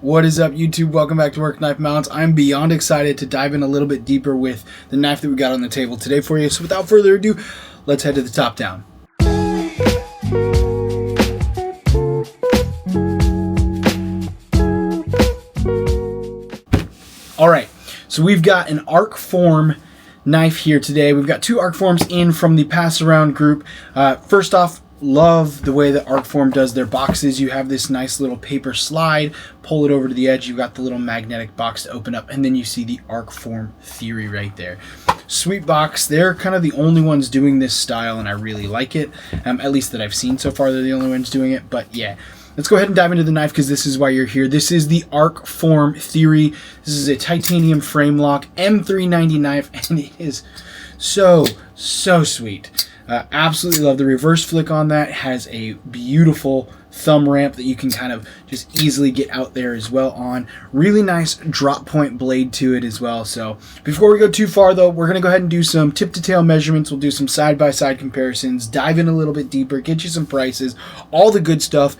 What is up, YouTube? Welcome back to Work Knife Mounts. I'm beyond excited to dive in a little bit deeper with the knife that we got on the table today for you. So without further ado, let's head to the top down. All right, so we've got an arc form knife here today. We've got two arc forms in from the pass around group. First off, love the way that Arcform does their boxes. You have this nice little paper slide, pull it over to the edge, you've got the little magnetic box to open up, and then you see the Arcform theory right there. Sweet box. They're kind of the only ones doing this style, and I really like it. At least that I've seen so far, they're the only ones doing it. But yeah, let's go ahead and dive into the knife because this is why you're here. This is the Arcform theory. This is a titanium frame lock M390 knife, and it is so sweet. Absolutely love the reverse flick on that. It has a beautiful thumb ramp that you can kind of just easily get out there as well on. Really nice drop point blade to it as well. So before we go too far though, we're going to go ahead and do some tip to tail measurements. We'll do some side-by-side comparisons, dive in a little bit deeper, get you some prices, all the good stuff.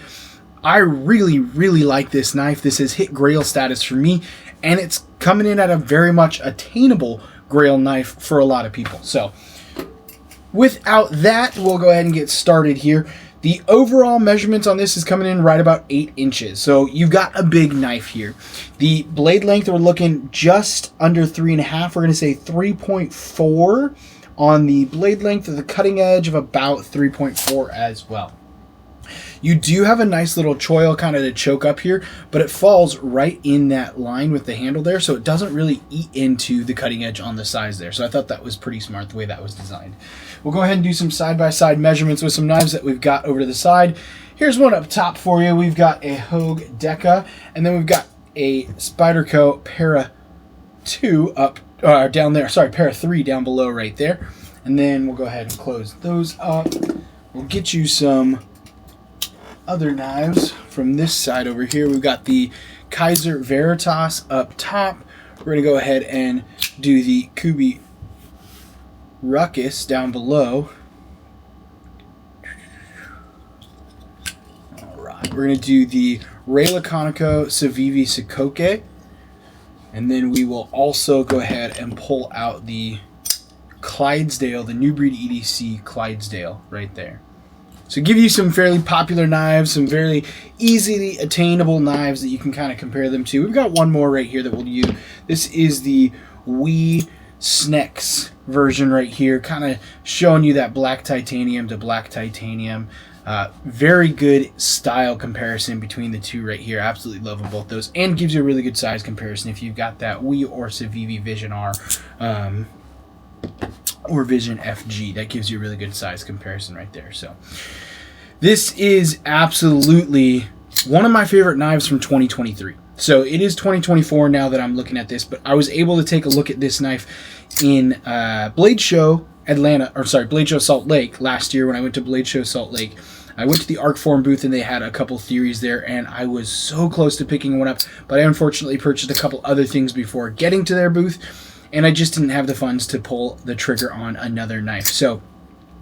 I really like this knife. This has hit Grail status for me, and it's coming in at a very much attainable Grail knife for a lot of people. So without that, we'll go ahead and get started here. The overall measurements on this is coming in right about 8 inches. So you've got a big knife here. The blade length, we're looking just under 3.5. We're going to say 3.4 on the blade length, of the cutting edge of about 3.4 as well. You do have a nice little choil kind of to choke up here, but it falls right in that line with the handle there, so it doesn't really eat into the cutting edge on the sides there. So I thought that was pretty smart the way that was designed. We'll go ahead and do some side-by-side measurements with some knives that we've got over to the side. Here's one up top for you. We've got a Hogue Deca, and then we've got a Spyderco Para 2 up down there. Sorry, Para 3 down below right there. And then we'll go ahead and close those up. We'll get you some other knives from this side over here. We've got the Kaiser Veritas up top. We're going to go ahead and do the Kubi Ruckus down below. Alright, we're going to do the Ray Laconico Civivi Sikoke, and then we will also go ahead and pull out the Clydesdale, the New Breed EDC Clydesdale right there. So give you some fairly popular knives, some very easily attainable knives that you can kind of compare them to. We've got one more right here that we'll use. This is the Wee Snex version right here, kind of showing you that black titanium to black titanium. Very good style comparison between the two right here. Absolutely love them both those, and gives you a really good size comparison if you've got that Wee or Civivi Vision R or Vision FG. That gives you a really good size comparison right there. So this is absolutely one of my favorite knives from 2023. So it is 2024 now that I'm looking at this, but I was able to take a look at this knife in Blade Show Atlanta, or sorry, Blade Show Salt Lake last year when I went to Blade Show Salt Lake. I went to the Arcform booth and they had a couple theories there, and I was so close to picking one up, but I unfortunately purchased a couple other things before getting to their booth, and I just didn't have the funds to pull the trigger on another knife. So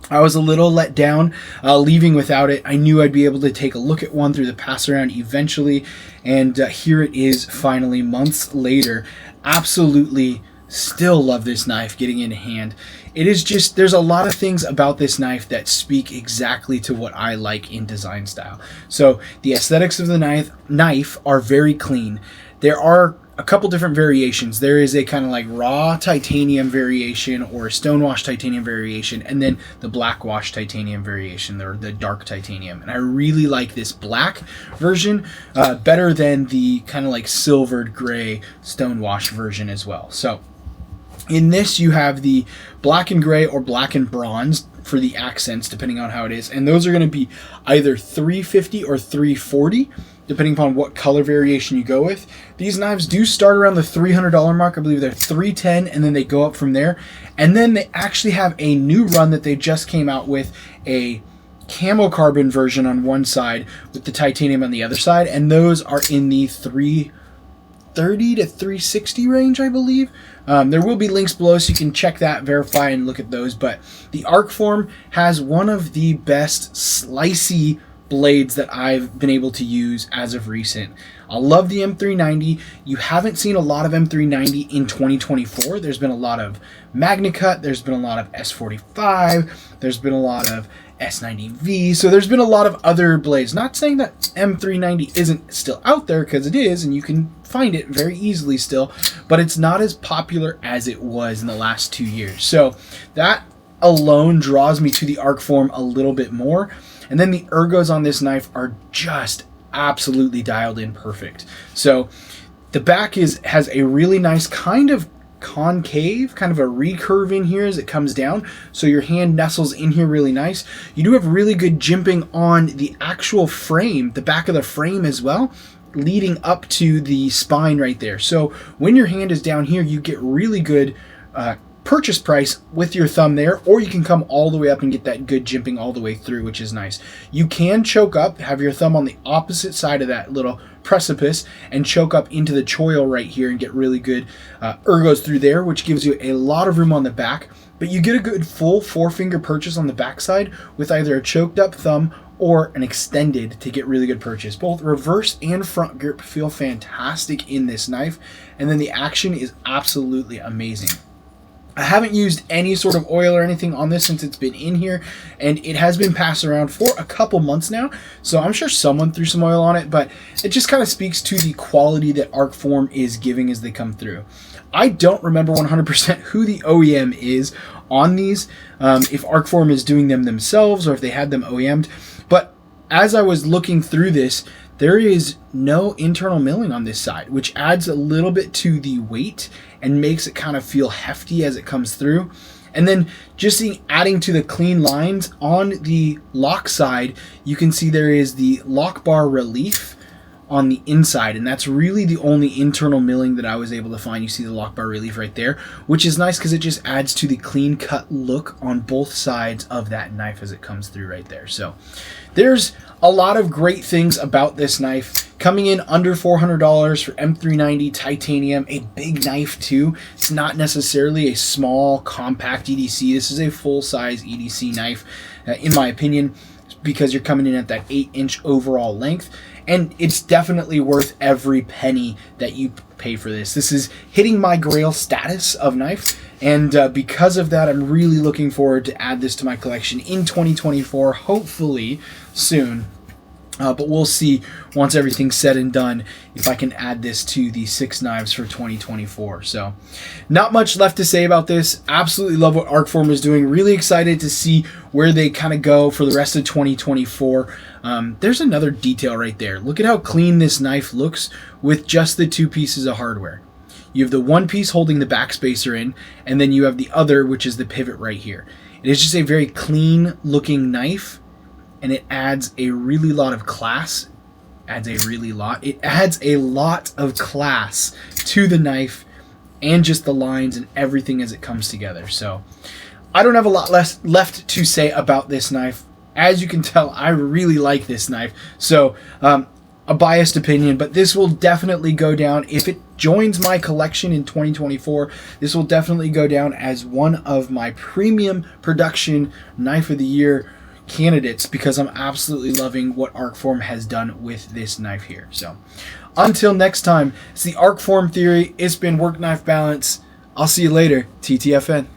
I was a little let down leaving without it. I knew I'd be able to take a look at one through the pass around eventually, and here it is finally months later. Absolutely still love this knife getting in hand. It is just, there's a lot of things about this knife that speak exactly to what I like in design style. So the aesthetics of the knife are very clean. There are a couple different variations. There is a kind of like raw titanium variation or a stonewash titanium variation, and then the black wash titanium variation, or the dark titanium. And I really like this black version better than the kind of like silvered gray stonewash version as well. So in this you have the black and gray or black and bronze for the accents, depending on how it is, and those are going to be either $350 or $340 depending upon what color variation you go with. These knives do start around the $300 mark. I believe they're $310, and then they go up from there. And then they actually have a new run that they just came out with, a camo carbon version on one side with the titanium on the other side, and those are in the $330 to $360 range, I believe. There will be links below so you can check that, verify, and look at those. But the Arcform has one of the best slicey blades that I've been able to use as of recent. I love the M390. You haven't seen a lot of M390 in 2024. There's been a lot of Magna Cut. There's been a lot of S45. There's been a lot of S90V. So there's been a lot of other blades. Not saying that M390 isn't still out there, because it is, and you can find it very easily still, but it's not as popular as it was in the last 2 years. So that alone draws me to the Arcform a little bit more. And then the ergos on this knife are just absolutely dialed in perfect. So the back has a really nice kind of concave, kind of a recurve in here as it comes down, so your hand nestles in here really nice. You do have really good jimping on the actual frame, the back of the frame as well, leading up to the spine right there. So when your hand is down here, you get really good purchase price with your thumb there, or you can come all the way up and get that good jimping all the way through, which is nice. You can choke up, have your thumb on the opposite side of that little precipice, and choke up into the choil right here and get really good ergos through there, which gives you a lot of room on the back. But you get a good full 4-finger purchase on the backside with either a choked up thumb or an extended to get really good purchase. Both reverse and front grip feel fantastic in this knife, and then the action is absolutely amazing. I haven't used any sort of oil or anything on this since it's been in here, and it has been passed around for a couple months now, so I'm sure someone threw some oil on it, but it just kind of speaks to the quality that Arcform is giving as they come through. I don't remember 100% who the OEM is on these, if Arcform is doing them themselves or if they had them OEM'd, but as I was looking through this, there is no internal milling on this side, which adds a little bit to the weight and makes it kind of feel hefty as it comes through. And then just adding to the clean lines on the lock side, you can see there is the lock bar relief on the inside, and that's really the only internal milling that I was able to find. You see the lock bar relief right there, which is nice because it just adds to the clean cut look on both sides of that knife as it comes through right there. So there's a lot of great things about this knife. Coming in under $400 for M390 titanium, a big knife too. It's not necessarily a small compact EDC. This is a full-size EDC knife, in my opinion, because you're coming in at that 8-inch overall length. And it's definitely worth every penny that you pay for this. This is hitting my grail status of knife, and because of that, I'm really looking forward to add this to my collection in 2024, hopefully soon. But we'll see once everything's said and done if I can add this to the 6 knives for 2024. So not much left to say about this. Absolutely love what Arcform is doing. Really excited to see where they kind of go for the rest of 2024. There's another detail right there. Look at how clean this knife looks with just the 2 pieces of hardware. You have the one piece holding the backspacer in, and then you have the other, which is the pivot right here. It is just a very clean looking knife, and it adds a really lot of class. It adds a lot of class to the knife and just the lines and everything as it comes together. So I don't have a lot left to say about this knife. As you can tell, I really like this knife. So a biased opinion, but this will definitely go down. If it joins my collection in 2024, this will definitely go down as one of my premium production knife of the year candidates, because I'm absolutely loving what Arcform has done with this knife here. So until next time, it's the Arcform Theory. It's been Work Knife Balance. I'll see you later, TTFN.